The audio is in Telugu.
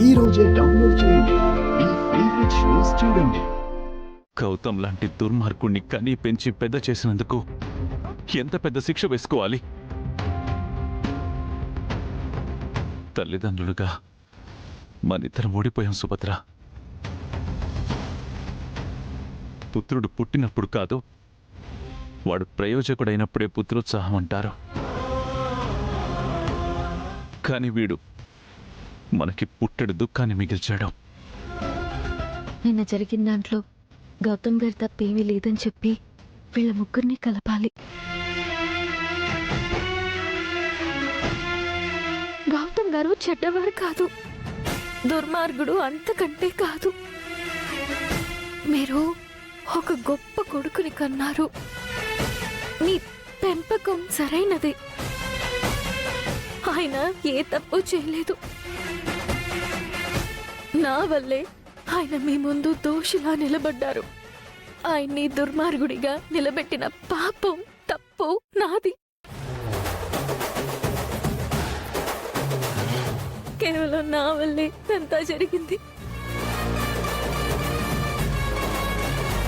ఈ రోజే డౌన్లోడ్ చేయండి. మీ ఫేవరెట్ షోస్ చూడండి. గౌతమ్ లాంటి దుర్మార్గుణ్ణి కని పెంచి పెద్ద చేసినందుకు ఎంత పెద్ద శిక్ష వేసుకోవాలి? తల్లిదండ్రులుగా మనిద్దరం ఓడిపోయాం సుభద్ర. పుత్రుడు పుట్టినప్పుడు కాదు, వాడు ప్రయోజకుడైనప్పుడే పుత్రోత్సాహం అంటారు. కాని వీడు మనకి పుట్టెడు దుఃఖాన్ని మిగిల్చాడు. నిన్న జరిగిన దాంట్లో గౌతమ్ గారి తప్పేమీ లేదని చెప్పి వీళ్ళ ముగ్గురిని కలపాలి. గౌతమ్ గారు చెడ్డవారు కాదు, దుర్మార్గుడు అంతకంటే కాదు. మీరు ఒక గొప్ప కొడుకుని కన్నారు. మీ పెంపకం సరైనదే. ఆయన ఏ తప్పు చేయలేదు. నా వల్లే ఆయన మీ ముందు దోషిలా నిలబడ్డారు. ఆయన్ని దుర్మార్గుడిగా నిలబెట్టిన పాపం, తప్పు నాది. కేవలం నా వల్లే అంతా జరిగింది.